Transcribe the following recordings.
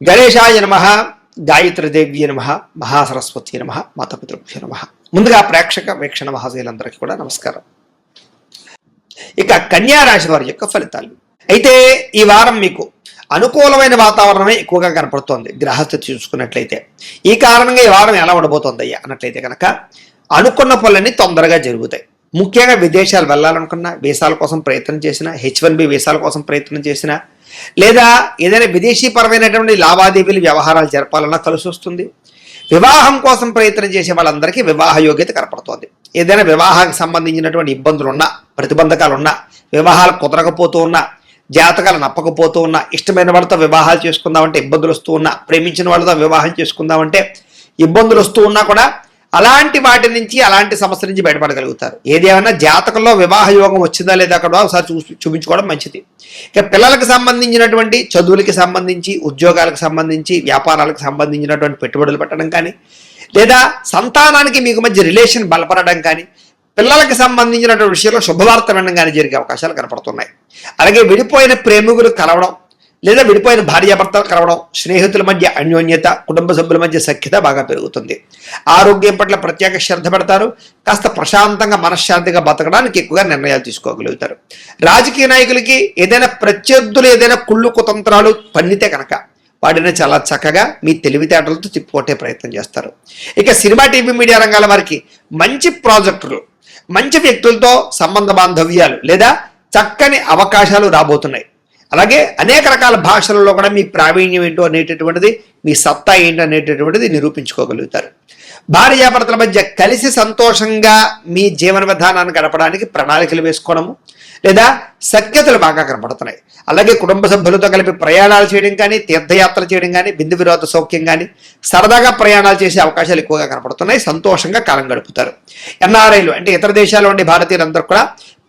గణేశాయ నమః, గాయత్రీదేవ్య నమః, మహాసరస్వతి నమః, మాతాపితృభ్యో నమః. ముందుగా ప్రేక్షక వీక్షణ మహాశయులందరికీ కూడా నమస్కారం. ఇక కన్యా రాశి వారి యొక్క ఫలితాలు. అయితే ఈ వారం మీకు అనుకూలమైన వాతావరణమే ఎక్కువగా కనపడుతోంది గ్రహస్థితి చూసుకున్నట్లయితే. ఈ కారణంగా ఈ వారం ఎలా ఉండబోతోందయ్యా అన్నట్లయితే కనుక అనుకున్న పనులన్నీ తొందరగా జరుగుతాయి. ముఖ్యంగా విదేశాలు వెళ్ళాలనుకున్నా, వీసాల కోసం ప్రయత్నం చేసినా, H1B వీసాల కోసం ప్రయత్నం చేసినా, లేదా ఏదైనా విదేశీ పరమైనటువంటి లావాదేవీలు వ్యవహారాలు జరపాలన్నా కలిసి వస్తుంది. వివాహం కోసం ప్రయత్నం చేసే వాళ్ళందరికీ వివాహ యోగ్యత కనపడుతోంది. ఏదైనా వివాహానికి సంబంధించినటువంటి ఇబ్బందులున్నా, ప్రతిబంధకాలున్నా, వివాహాలు కుదరకపోతూ ఉన్నా, జాతకాలు నప్పకపోతూ ఉన్నా, ఇష్టమైన వాళ్ళతో వివాహాలు చేసుకుందామంటే ఇబ్బందులు వస్తూ ఉన్నా, ప్రేమించిన వాళ్ళతో వివాహం చేసుకుందామంటే ఇబ్బందులు వస్తూ ఉన్నా కూడా అలాంటి వాటి నుంచి, అలాంటి సమస్య నుంచి బయటపడగలుగుతారు. ఏదేమైనా జాతకంలో వివాహ యోగం వచ్చిందా లేదా కూడా ఒకసారి చూపించుకోవడం మంచిది. ఇక పిల్లలకు సంబంధించినటువంటి చదువులకి సంబంధించి, ఉద్యోగాలకు సంబంధించి, వ్యాపారాలకు సంబంధించినటువంటి పెట్టుబడులు పెట్టడం కానీ, లేదా సంతానానికి మీకు మధ్య రిలేషన్ బలపడడం కానీ, పిల్లలకు సంబంధించినటువంటి విషయంలో శుభవార్త వినడం కానీ జరిగే అవకాశాలు కనపడుతున్నాయి. అలాగే విడిపోయిన ప్రేమికులు కలవడం, లేదా విడిపోయిన భార్యాభర్తలు కలవడం, స్నేహితుల మధ్య అన్యోన్యత, కుటుంబ సభ్యుల మధ్య సఖ్యత బాగా పెరుగుతుంది. ఆరోగ్యం పట్ల ప్రత్యేక శ్రద్ధ పెడతారు. కాస్త ప్రశాంతంగా మనశ్శాంతిగా బతకడానికి ఎక్కువగా నిర్ణయాలు తీసుకోగలుగుతారు. రాజకీయ నాయకులకి ఏదైనా ప్రత్యర్థులు ఏదైనా కుళ్ళు కుతంత్రాలు పన్నితే కనుక వాటిని చాలా చక్కగా మీ తెలివితేటలతో తిప్పుకొట్టే ప్రయత్నం చేస్తారు. ఇక సినిమా, టీవీ, మీడియా రంగాల వారికి మంచి ప్రాజెక్టులు, మంచి వ్యక్తులతో సంబంధ బాంధవ్యాలు లేదా చక్కని అవకాశాలు రాబోతున్నాయి. అలాగే అనేక రకాల భాషలలో కూడా మీ ప్రావీణ్యం ఏంటో అనేటటువంటిది, మీ సత్తా ఏంటో అనేటటువంటిది నిరూపించుకోగలుగుతారు. భార్యాభర్తల మధ్య కలిసి సంతోషంగా మీ జీవన విధానాన్ని గడపడానికి ప్రణాళికలు వేసుకోవడము, లేదా సఖ్యతలు బాగా కనపడుతున్నాయి. అలాగే కుటుంబ సభ్యులతో కలిపి ప్రయాణాలు చేయడం కానీ, తీర్థయాత్ర చేయడం కానీ, బిందు విరోధ సౌఖ్యం కానీ, సరదాగా ప్రయాణాలు చేసే అవకాశాలు ఎక్కువగా కనపడుతున్నాయి. సంతోషంగా కాలం గడుపుతారు. ఎన్ఆర్ఐలు అంటే ఇతర దేశాల్లో ఉండే భారతీయులందరూ కూడా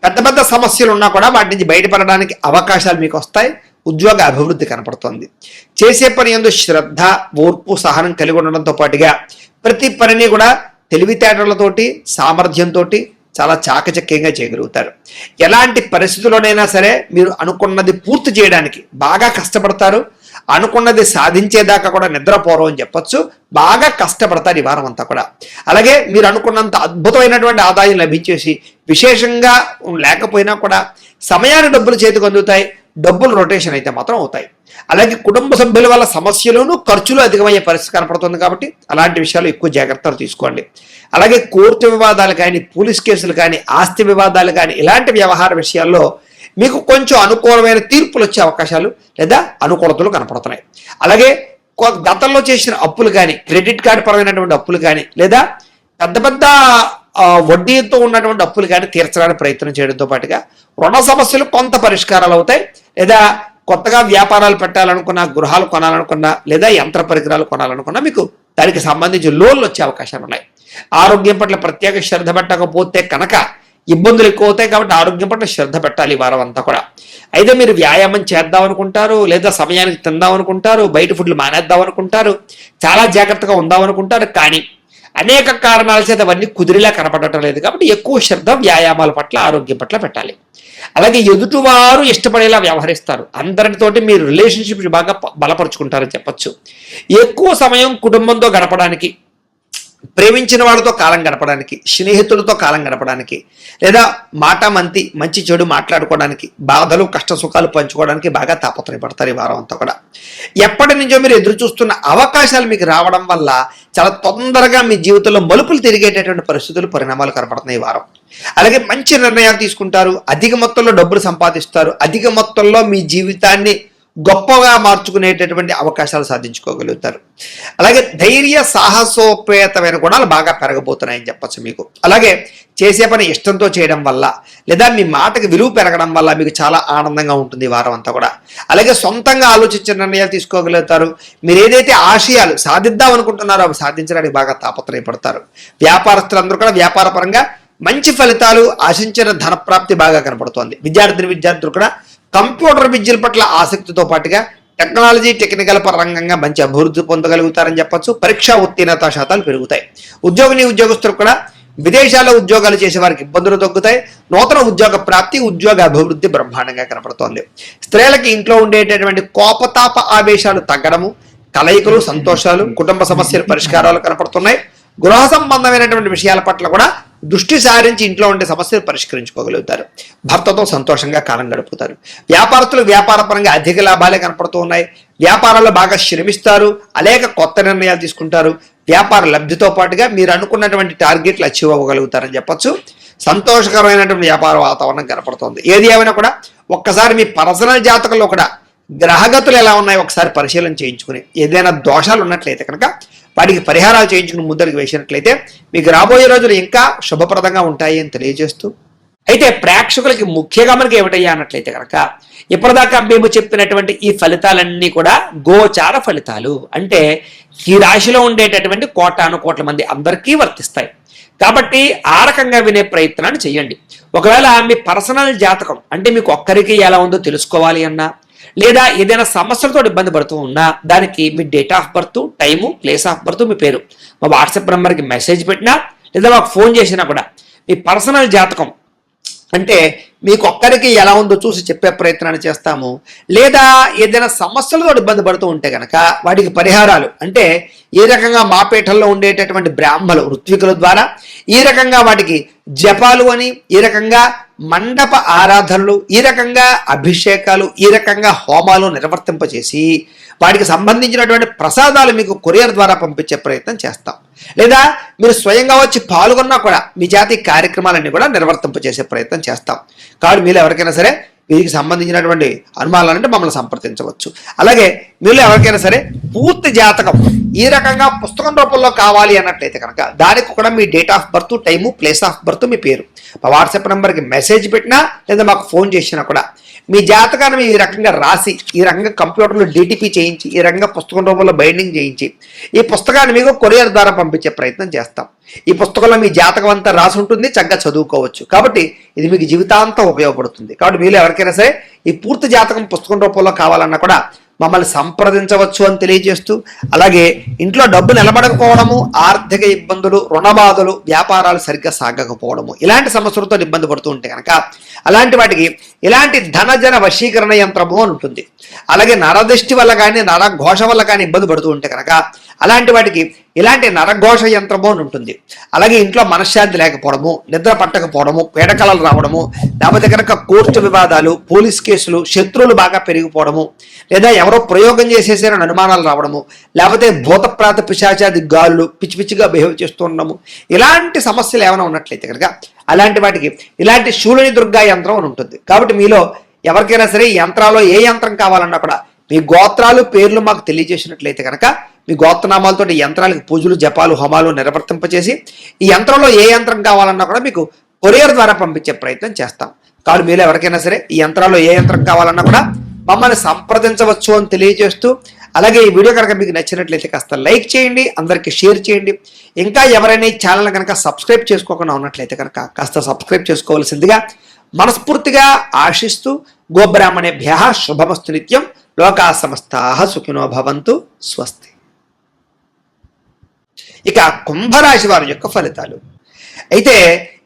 పెద్ద పెద్ద సమస్యలు ఉన్నా కూడా వాటి నుంచి బయటపడడానికి అవకాశాలు మీకు వస్తాయి. ఉద్యోగ అభివృద్ధి కనపడుతోంది. చేసే పని యందు శ్రద్ధ, ఓర్పు, సహనం కలిగి ఉండడంతో పాటుగా ప్రతి పనిని కూడా తెలివితేటలతోటి, సామర్థ్యంతో చాలా చాకచక్యంగా చేయగలుగుతారు. ఎలాంటి పరిస్థితుల్లోనైనా సరే మీరు అనుకున్నది పూర్తి చేయడానికి బాగా కష్టపడతారు. అనుకున్నది సాధించేదాకా కూడా నిద్రపోరు అని చెప్పొచ్చు. బాగా కష్టపడతారు ఈ వారం అంతా కూడా. అలాగే మీరు అనుకున్నంత అద్భుతమైనటువంటి ఆదాయం లభించేసి, విశేషంగా లేకపోయినా కూడా సమయాన్ని డబ్బులు చేతికి అందుతాయి. డబ్బులు రొటేషన్ అయితే మాత్రం అవుతాయి. అలాగే కుటుంబ సభ్యుల వల్ల సమస్యలను, ఖర్చులు అధికమయ్యే పరిస్థితి కనపడుతుంది. కాబట్టి అలాంటి విషయాలు ఎక్కువ జాగ్రత్తలు తీసుకోండి. అలాగే కోర్టు వివాదాలు కానీ, పోలీస్ కేసులు కానీ, ఆస్తి వివాదాలు కానీ, ఇలాంటి వ్యవహార విషయాల్లో మీకు కొంచెం అనుకూలమైన తీర్పులు వచ్చే అవకాశాలు లేదా అనుకూలతలు కనపడుతున్నాయి. అలాగే గతంలో చేసిన అప్పులు కానీ, క్రెడిట్ కార్డు పరమైనటువంటి అప్పులు కానీ, లేదా పెద్ద పెద్ద వడ్డీతో ఉన్నటువంటి అప్పులు కానీ తీర్చడానికి ప్రయత్నం చేయడంతో పాటుగా రుణ సమస్యలు కొంత పరిష్కారాలు అవుతాయి. లేదా కొత్తగా వ్యాపారాలు పెట్టాలనుకున్నా, గృహాలు కొనాలనుకున్నా, లేదా యంత్ర పరికరాలు కొనాలనుకున్నా మీకు దానికి సంబంధించి లోన్లు వచ్చే అవకాశాలు ఉన్నాయి. ఆరోగ్యం పట్ల ప్రత్యేక శ్రద్ధ పెట్టకపోతే కనుక ఇబ్బందులు ఎక్కువ అవుతాయి. కాబట్టి ఆరోగ్యం పట్ల శ్రద్ధ పెట్టాలి ఈ వారం అంతా కూడా. అయితే మీరు వ్యాయామం చేద్దాం అనుకుంటారు, లేదా సమయానికి తిందాం అనుకుంటారు, బయట ఫుడ్లు మానేద్దాం అనుకుంటారు, చాలా జాగ్రత్తగా ఉందాం అనుకుంటారు. కానీ అనేక కారణాల చేత అవన్నీ కుదిరిలా కనపడటం లేదు. కాబట్టి ఎక్కువ శ్రద్ధ వ్యాయామాల పట్ల, ఆరోగ్యం పట్ల పెట్టాలి. అలాగే ఎదుటివారు ఇష్టపడేలా వ్యవహరిస్తారు. అందరితోటి మీరు రిలేషన్షిప్ బాగా బలపరుచుకుంటారని చెప్పచ్చు. ఎక్కువ సమయం కుటుంబంతో గడపడానికి, ప్రేమించిన వాళ్ళతో కాలం గడపడానికి, స్నేహితులతో కాలం గడపడానికి, లేదా మాటామంతి మంచి చెడు మాట్లాడుకోవడానికి, బాధలు కష్ట సుఖాలు పంచుకోవడానికి బాగా తాపత్రయపడతారు ఈ వారం అంతా కూడా. ఎప్పటి నుంచో మీరు ఎదురు చూస్తున్న అవకాశాలు మీకు రావడం వల్ల చాలా తొందరగా మీ జీవితంలో మలుపులు తిరిగేటటువంటి పరిస్థితులు, పరిణామాలు కనపడుతున్నాయి ఈ వారం. అలాగే మంచి నిర్ణయాలు తీసుకుంటారు. అధిక మొత్తంలో డబ్బులు సంపాదిస్తారు. అధిక మొత్తంలో మీ జీవితాన్ని గొప్పగా మార్చుకునేటటువంటి అవకాశాలు సాధించుకోగలుగుతారు. అలాగే ధైర్య సాహసోపేతమైన గుణాలు బాగా పెరగబోతున్నాయని చెప్పచ్చు మీకు. అలాగే చేసే పని ఇష్టంతో చేయడం వల్ల, లేదా మీ మాటకి విలువ పెరగడం వల్ల మీకు చాలా ఆనందంగా ఉంటుంది ఈ వారం అంతా కూడా. అలాగే సొంతంగా ఆలోచించిన నిర్ణయాలు తీసుకోగలుగుతారు. మీరు ఏదైతే ఆశయాలు సాధిద్దాం అనుకుంటున్నారో అవి సాధించడానికి బాగా తాపత్రయపడతారు. వ్యాపారస్తులందరూ కూడా వ్యాపార పరంగా మంచి ఫలితాలు, ఆశించిన ధనప్రాప్తి బాగా కనపడుతోంది. విద్యార్థులు కూడా కంప్యూటర్ విద్యల పట్ల ఆసక్తితో పాటుగా టెక్నాలజీ, టెక్నికల్ పరంగా మంచి అభివృద్ధి పొందగలుగుతారని చెప్పచ్చు. పరీక్షా ఉత్తీర్ణత శాతాలు పెరుగుతాయి. ఉద్యోగస్తులు కూడా విదేశాల్లో ఉద్యోగాలు చేసే వారికి ఇబ్బందులు తగ్గుతాయి. నూతన ఉద్యోగ ప్రాప్తి, ఉద్యోగ అభివృద్ధి బ్రహ్మాండంగా కనపడుతోంది. స్త్రీలకి ఇంట్లో ఉండేటటువంటి కోపతాప ఆవేశాలు తగ్గడము, కలయికలు, సంతోషాలు, కుటుంబ సమస్యలు పరిష్కారాలు కనపడుతున్నాయి. గృహ సంబంధమైనటువంటి విషయాల పట్ల కూడా దృష్టి సారించి ఇంట్లో ఉండే సమస్యలు పరిష్కరించుకోగలుగుతారు. భర్తతో సంతోషంగా కాలం గడుపుతారు. వ్యాపారస్తులు వ్యాపారపరంగా అధిక లాభాలే కనపడుతూ ఉన్నాయి. వ్యాపారాల్లో బాగా శ్రమిస్తారు, అనేక కొత్త నిర్ణయాలు తీసుకుంటారు. వ్యాపార లబ్ధితో పాటుగా మీరు అనుకున్నటువంటి టార్గెట్లు అచీవ్ అవ్వగలుగుతారని చెప్పొచ్చు. సంతోషకరమైనటువంటి వ్యాపార వాతావరణం కనపడుతుంది. ఏది ఏమైనా కూడా ఒక్కసారి మీ పర్సనల్ జాతకంలో కూడా గ్రహగతులు ఎలా ఉన్నాయో ఒకసారి పరిశీలన చేయించుకుని ఏదైనా దోషాలు ఉన్నట్లయితే కనుక వాటికి పరిహారాలు చేయించుకుని ముందరికి వేసినట్లయితే మీకు రాబోయే రోజులు ఇంకా శుభప్రదంగా ఉంటాయి అని తెలియజేస్తూ, అయితే ప్రేక్షకులకి ముఖ్యంగా మనకి ఏమిటయ్యా అన్నట్లయితే కనుక ఇప్పటిదాకా మేము చెప్పినటువంటి ఈ ఫలితాలన్నీ కూడా గోచార ఫలితాలు, అంటే ఈ రాశిలో ఉండేటటువంటి కోట్ల మంది అందరికీ వర్తిస్తాయి. కాబట్టి ఆ రకంగా వినే ప్రయత్నాన్ని చేయండి. ఒకవేళ మీ పర్సనల్ జాతకం అంటే మీకు ఒక్కరికి ఎలా ఉందో తెలుసుకోవాలి అన్నా, లేదా ఏదైనా సమస్యలతో ఇబ్బంది పడుతూ ఉన్నా దానికి మీ date of birth, time, place of birth, మీ పేరు మా వాట్సాప్ నెంబర్కి మెసేజ్ పెట్టినా లేదా మాకు ఫోన్ చేసినా కూడా మీ పర్సనల్ జాతకం అంటే మీకు ఒక్కరికి ఎలా ఉందో చూసి చెప్పే ప్రయత్నాన్ని చేస్తాము. లేదా ఏదైనా సమస్యలతో ఇబ్బంది పడుతూ ఉంటే కనుక వాటికి పరిహారాలు అంటే ఈ రకంగా మా పీఠంలో ఉండేటటువంటి బ్రాహ్మలు ఋత్వికుల ద్వారా ఈ రకంగా వాటికి జపాలు అని, ఈ రకంగా మండప ఆరాధనలు, ఈ రకంగా అభిషేకాలు, ఈ రకంగా హోమాలు నిర్వర్తింపచేసి వాటికి సంబంధించినటువంటి ప్రసాదాలు మీకు కొరియర్ ద్వారా పంపించే ప్రయత్నం చేస్తాం. లేదా మీరు స్వయంగా వచ్చి పాల్గొన్నా కూడా మీ జాతి కార్యక్రమాలన్నీ కూడా నిర్వర్తింపచేసే ప్రయత్నం చేస్తాం. కాబట్టి మీరు ఎవరికైనా సరే వీరికి సంబంధించినటువంటి అనుమానాలంటే మమ్మల్ని సంప్రదించవచ్చు. అలాగే మీరు ఎవరికైనా సరే పూర్తి జాతకం ఈ రకంగా పుస్తకం రూపంలో కావాలి అన్నట్లయితే కనుక దానికి కూడా మీ date of birth, time, place of birth, మీ పేరు మా వాట్సాప్ నెంబర్కి మెసేజ్ పెట్టినా లేదా మాకు ఫోన్ చేసినా కూడా మీ జాతకాన్ని ఈ రకంగా రాసి ఈ రకంగా కంప్యూటర్లో డిటిపి చేయించి ఈ రకంగా పుస్తకం రూపంలో బైండింగ్ చేయించి ఈ పుస్తకాన్ని మీకు కొరియర్ ద్వారా పంపించే ప్రయత్నం చేస్తాం. ఈ పుస్తకంలో మీ జాతకం అంతా రాసి ఉంటుంది, చక్కగా చదువుకోవచ్చు. కాబట్టి ఇది మీకు జీవితాంతం ఉపయోగపడుతుంది. కాబట్టి మీరు ఎవరికైనా సరే ఈ పూర్తి జాతకం పుస్తకం రూపంలో కావాలన్నా కూడా మమ్మల్ని సంప్రదించవచ్చు అని తెలియజేస్తూ, అలాగే ఇంట్లో డబ్బు నిలబడకపోవడము, ఆర్థిక ఇబ్బందులు, రుణబాధలు, వ్యాపారాలు సరిగ్గా సాగకపోవడము ఇలాంటి సమస్యలతో ఇబ్బంది పడుతూ ఉంటే కనుక అలాంటి వాటికి ఇలాంటి ధనజన వశీకరణ యంత్రము అని ఉంటుంది. అలాగే నరదృష్టి వల్ల కానీ నరఘోష వల్ల కానీ ఇబ్బంది పడుతూ ఉంటే కనుక అలాంటి వాటికి ఇలాంటి నరఘోష యంత్రము అని ఉంటుంది. అలాగే ఇంట్లో మనశ్శాంతి లేకపోవడము, నిద్ర పట్టకపోవడము, పీడకలలు రావడము, లేకపోతే కనుక కోర్టు వివాదాలు, పోలీస్ కేసులు, శత్రువులు బాగా పెరిగిపోవడము, లేదా ఎవరో ప్రయోగం చేసేసారని అనుమానాలు రావడము, లేకపోతే భూతప్రాత పిశాచాది గాలులు పిచ్చి పిచ్చిగా బిహేవ్ చేస్తూ ఉండడము ఇలాంటి సమస్యలు ఏమైనా ఉన్నట్లయితే కనుక అలాంటి వాటికి ఇలాంటి శూలిని దుర్గా యంత్రం అని ఉంటుంది. కాబట్టి మీలో ఎవరికైనా సరే ఈ యంత్రాల్లో ఏ యంత్రం కావాలన్నా కూడా మీ గోత్రాలు, పేర్లు మాకు తెలియజేసినట్లయితే కనుక మీ గోత్రనామాలతో ఈ యంత్రాలకు పూజలు, జపాలు, హోమాలు నిర్వర్తింపచేసి ఈ యంత్రంలో ఏ యంత్రం కావాలన్నా కూడా మీకు కొరియర్ ద్వారా పంపించే ప్రయత్నం చేస్తాం. కాబట్టి మీరు ఎవరికైనా సరే ఈ యంత్రాల్లో ఏ యంత్రం కావాలన్నా కూడా మమ్మల్ని సంప్రదించవచ్చు అని తెలియజేస్తూ, అలాగే ఈ వీడియో కనుక మీకు నచ్చినట్లయితే కాస్త లైక్ చేయండి, అందరికీ షేర్ చేయండి. ఇంకా ఎవరైనా ఈ ఛానల్ కనుక సబ్స్క్రైబ్ చేసుకోకుండా ఉన్నట్లయితే కనుక కాస్త సబ్స్క్రైబ్ చేసుకోవాల్సిందిగా మనస్ఫూర్తిగా ఆశిస్తూ, గోబ్రాహ్మణేభ్యః శుభమస్తు నిత్యం, లోకా సమస్తాః సుఖినో భవంతు, స్వస్తి. ఇక కుంభరాశి వారి యొక్క ఫలితాలు. అయితే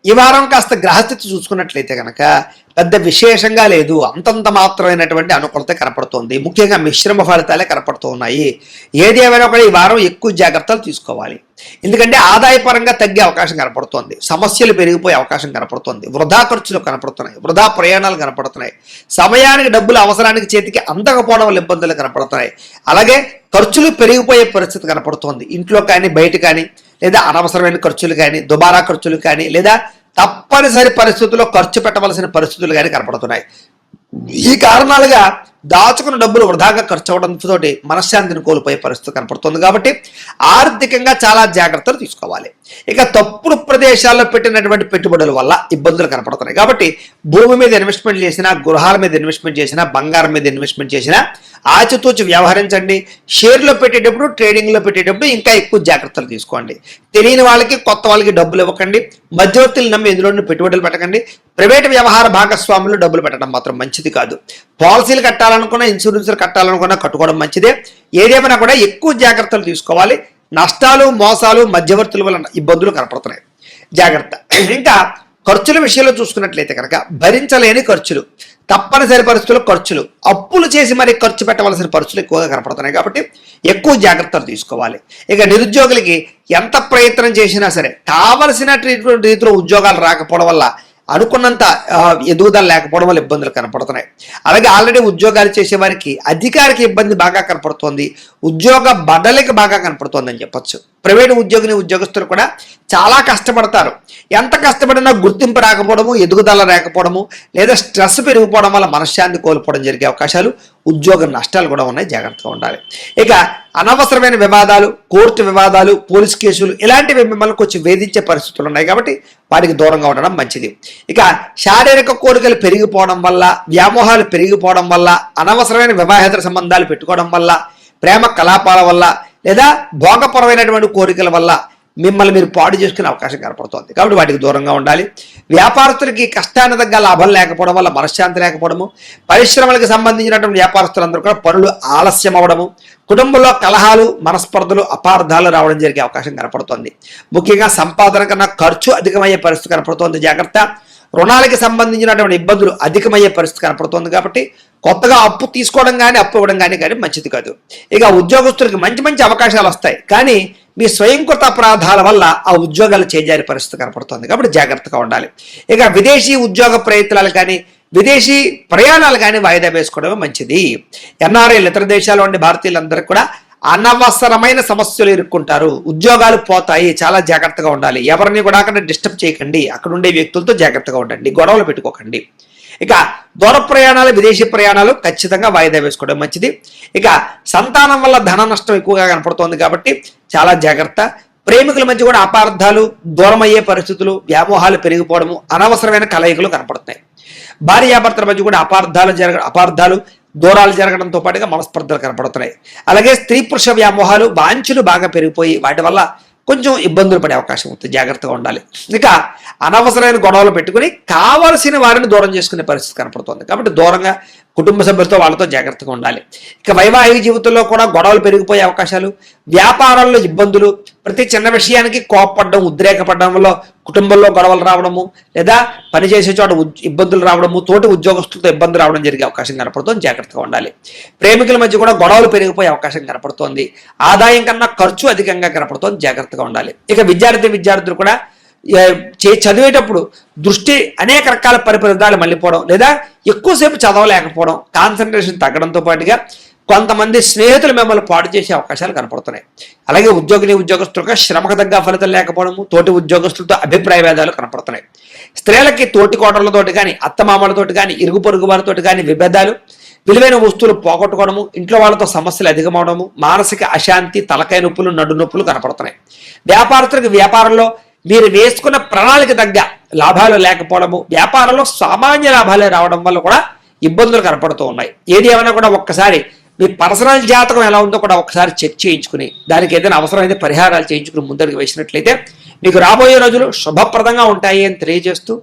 ఈ వారం కాస్త గ్రహస్థితి చూసుకున్నట్లయితే కనుక పెద్ద విశేషంగా లేదు, అంతంత మాత్రమైనటువంటి అనుకూలత కనపడుతోంది. ముఖ్యంగా మిశ్రమ ఫలితాలే కనపడుతూ ఉన్నాయి. ఏది ఏమైనా కూడా ఈ వారం ఎక్కువ జాగ్రత్తలు తీసుకోవాలి. ఎందుకంటే ఆదాయపరంగా తగ్గే అవకాశం కనపడుతోంది, సమస్యలు పెరిగిపోయే అవకాశం కనపడుతోంది, వృధా ఖర్చులు కనపడుతున్నాయి, వృధా ప్రయాణాలు కనపడుతున్నాయి, సమయానికి డబ్బులు అవసరానికి చేతికి అందకపోవడం వల్ల ఇబ్బందులు కనపడుతున్నాయి. అలాగే ఖర్చులు పెరిగిపోయే పరిస్థితి కనపడుతోంది. ఇంట్లో కానీ బయట కానీ, లేదా అనవసరమైన ఖర్చులు కానీ, దుబారా ఖర్చులు కానీ, లేదా తప్పనిసరి పరిస్థితుల్లో ఖర్చు పెట్టవలసిన పరిస్థితులు కానీ కనపడుతున్నాయి. ఈ కారణాలుగా దాచుకున్న డబ్బులు వృధాగా ఖర్చు అవడంతో మనశ్శాంతిని కోల్పోయే పరిస్థితి కనపడుతుంది. కాబట్టి ఆర్థికంగా చాలా జాగ్రత్తలు తీసుకోవాలి. ఇక తప్పుడు ప్రదేశాల్లో పెట్టినటువంటి పెట్టుబడుల వల్ల ఇబ్బందులు కనపడుతున్నాయి. కాబట్టి భూమి మీద ఇన్వెస్ట్మెంట్ చేసినా, గృహాల మీద ఇన్వెస్ట్మెంట్ చేసినా, బంగారం మీద ఇన్వెస్ట్మెంట్ చేసినా ఆచితూచి వ్యవహరించండి. షేర్లో పెట్టేటప్పుడు, ట్రేడింగ్లో పెట్టేటప్పుడు ఇంకా ఎక్కువ జాగ్రత్తలు తీసుకోండి. తెలియని వాళ్ళకి, కొత్త వాళ్ళకి డబ్బులు ఇవ్వకండి. మధ్యవర్తులు నమ్మి ఎందులోనూ పెట్టుబడులు పెట్టకండి. ప్రైవేట్ వ్యవహార భాగస్వాములు డబ్బులు పెట్టడం మాత్రం మంచిది కాదు. పాలసీలు కట్టాలనుకున్నా, ఇన్సూరెన్స్లు కట్టాలనుకున్నా కట్టుకోవడం మంచిదే. ఏదేమైనా కూడా ఎక్కువ జాగ్రత్తలు తీసుకోవాలి. నష్టాలు, మోసాలు, మధ్యవర్తుల వల్ల ఇబ్బందులు కనపడుతున్నాయి, జాగ్రత్త. ఇంకా ఖర్చుల విషయంలో చూసుకున్నట్లయితే కనుక భరించలేని ఖర్చులు, తప్పనిసరి పరిస్థితుల్లో ఖర్చులు, అప్పులు చేసి మరి ఖర్చు పెట్టవలసిన పరిస్థితులు ఎక్కువగా కనపడుతున్నాయి కాబట్టి ఎక్కువ జాగ్రత్తలు తీసుకోవాలి. ఇక నిరుద్యోగులకి ఎంత ప్రయత్నం చేసినా సరే కావలసినటువంటి రీతిలో ఉద్యోగాలు రాకపోవడం వల్ల, అనుకున్నంత ఎదుగుదల లేకపోవడం వల్ల ఇబ్బందులు కనపడుతున్నాయి. అలాగే ఆల్రెడీ ఉద్యోగాలు చేసే వారికి అధికారికి ఇబ్బంది బాగా కనపడుతోంది, ఉద్యోగ బడలికి బాగా కనపడుతోంది అని చెప్పొచ్చు. ప్రైవేటు ఉద్యోగస్తులు కూడా చాలా కష్టపడతారు. ఎంత కష్టపడినా గుర్తింపు రాకపోవడము, ఎదుగుదల రాకపోవడము, లేదా స్ట్రెస్ పెరిగిపోవడం వల్ల మనశ్శాంతి కోల్పోవడం జరిగే అవకాశాలు, ఉద్యోగ నష్టాలు కూడా ఉన్నాయి. జాగ్రత్తగా ఉండాలి. ఇక అనవసరమైన వివాదాలు, కోర్టు వివాదాలు, పోలీస్ కేసులు ఇలాంటివి మిమ్మల్ని కొంచెం వేధించే పరిస్థితులు ఉన్నాయి కాబట్టి వాటికి దూరంగా ఉండడం మంచిది. ఇక శారీరక కోరికలు పెరిగిపోవడం వల్ల, వ్యామోహాలు పెరిగిపోవడం వల్ల, అనవసరమైన వివాహేతర సంబంధాలు పెట్టుకోవడం వల్ల, ప్రేమ కలాపాల వల్ల, లేదా భోగపరమైనటువంటి కోరికల వల్ల మిమ్మల్ని మీరు పాడు చేసుకునే అవకాశం కనపడుతోంది కాబట్టి వాటికి దూరంగా ఉండాలి. వ్యాపారస్తులకి కష్టాన్ని తగ్గ లాభం లేకపోవడం వల్ల మనశ్శాంతి లేకపోవడము, పరిశ్రమలకు సంబంధించినటువంటి వ్యాపారస్తులందరూ కూడా పనులు ఆలస్యం అవ్వడము, కుటుంబంలో కలహాలు, మనస్పర్ధలు, అపార్థాలు రావడం జరిగే అవకాశం కనపడుతోంది. ముఖ్యంగా సంపాదన కన్నా ఖర్చు అధికమయ్యే పరిస్థితి కనపడుతోంది. జాగ్రత్త. రుణాలకి సంబంధించినటువంటి ఇబ్బందులు అధికమయ్యే పరిస్థితి కనపడుతోంది కాబట్టి కొత్తగా అప్పు తీసుకోవడం కానీ అప్పు ఇవ్వడం కానీ మంచిది కాదు. ఇక ఉద్యోగస్తులకి మంచి మంచి అవకాశాలు వస్తాయి కానీ మీ స్వయంకృత అపరాధాల వల్ల ఆ ఉద్యోగాలు చేజారే పరిస్థితి కనపడుతుంది కాబట్టి జాగ్రత్తగా ఉండాలి. ఇక విదేశీ ఉద్యోగ ప్రయత్నాలు కానీ, విదేశీ ప్రయాణాలు కానీ వాయిదా వేసుకోవడమే మంచిది. ఎన్ఆర్ఐలు, ఇతర దేశాల్లో ఉండే భారతీయులందరికీ కూడా అనవసరమైన సమస్యలు ఎదుర్కొంటారు, ఉద్యోగాలు పోతాయి. చాలా జాగ్రత్తగా ఉండాలి. ఎవరిని కూడా అక్కడ డిస్టర్బ్ చేయకండి, అక్కడ ఉండే వ్యక్తులతో జాగ్రత్తగా ఉండండి, గొడవలు పెట్టుకోకండి. ఇక దూర ప్రయాణాలు, విదేశీ ప్రయాణాలు ఖచ్చితంగా వాయిదా వేసుకోవడం మంచిది. ఇక సంతానం వల్ల ధన నష్టం ఎక్కువగా కనపడుతోంది కాబట్టి చాలా జాగ్రత్త. ప్రేమికుల మధ్య కూడా అపార్థాలు, దూరం అయ్యే పరిస్థితులు, వ్యామోహాలు పెరిగిపోవడము, అనవసరమైన కలయికలు కనపడుతున్నాయి. భార్యాభర్తల మధ్య కూడా అపార్థాలు, దూరాలు జరగడంతో పాటుగా మనస్పర్ధలు కనపడుతున్నాయి. అలాగే స్త్రీ పురుష వ్యామోహాలు, వాంఛలు బాగా పెరిగిపోయి వాటి వల్ల కొంచెం ఇబ్బందులు పడే అవకాశం ఉంటుంది. జాగ్రత్తగా ఉండాలి. ఇక అనవసరమైన గొడవలు పెట్టుకుని కావలసిన వారిని దూరం చేసుకునే పరిస్థితి కనపడుతుంది కాబట్టి దూరంగా కుటుంబ సభ్యులతో వాళ్ళతో జాగ్రత్తగా ఉండాలి. ఇక వైవాహిక జీవితంలో కూడా గొడవలు పెరిగిపోయే అవకాశాలు, వ్యాపారాల్లో ఇబ్బందులు, ప్రతి చిన్న విషయానికి కోపపడడం, ఉద్రేకపడడం వల్ల కుటుంబంలో గొడవలు రావడము, లేదా పనిచేసే చోట ఇబ్బందులు రావడము, తోటి ఉద్యోగస్తులతో ఇబ్బందులు రావడం జరిగే అవకాశం కనపడుతుంది. జాగ్రత్తగా ఉండాలి. ప్రేమికుల మధ్య కూడా గొడవలు పెరిగిపోయే అవకాశం కనపడుతోంది. ఆదాయం కన్నా ఖర్చు అధికంగా కనపడుతోంది. జాగ్రత్తగా ఉండాలి. ఇక విద్యార్థులు కూడా చదివేటప్పుడు దృష్టి అనేక రకాల పరిపరిధాలు మళ్ళీపోవడం, లేదా ఎక్కువసేపు చదవలేకపోవడం, కాన్సన్ట్రేషన్ తగ్గడంతో పాటుగా కొంతమంది స్నేహితులు మిమ్మల్ని పాడు చేసే అవకాశాలు కనపడుతున్నాయి. అలాగే ఉద్యోగస్తులుగా శ్రమకు తగ్గ ఫలితం లేకపోవడము, తోటి ఉద్యోగస్తులతో అభిప్రాయ భేదాలు కనపడుతున్నాయి. స్త్రీలకి తోటి కోటలతోటి కానీ, అత్తమామలతోటి కానీ, ఇరుగు పొరుగు వారితోటి కానీ విభేదాలు, విలువైన వస్తువులు పోగొట్టుకోవడము, ఇంట్లో వాళ్ళతో సమస్యలు అధికమవడము, మానసిక అశాంతి, తలకాయ నొప్పులు, నడు నొప్పులు కనపడుతున్నాయి. వ్యాపారస్తులకు వ్యాపారంలో మీరు వేసుకున్న ప్రణాళిక తగ్గ లాభాలు లేకపోవడము, వ్యాపారంలో సామాన్య లాభాలే రావడం వల్ల కూడా ఇబ్బందులు కనపడుతూ ఉన్నాయి. ఏది ఏమైనా కూడా ఒక్కసారి మీ పర్సనల్ జాతకం ఎలా ఉందో కూడా ఒకసారి చెక్ చేయించుకుని దానికి ఏదైనా అవసరమైతే పరిహారాలు చేయించుకుని ముందడుగు వేసినట్లయితే మీకు రాబోయే రోజులు శుభప్రదంగా ఉంటాయి అని తెలియజేస్తూ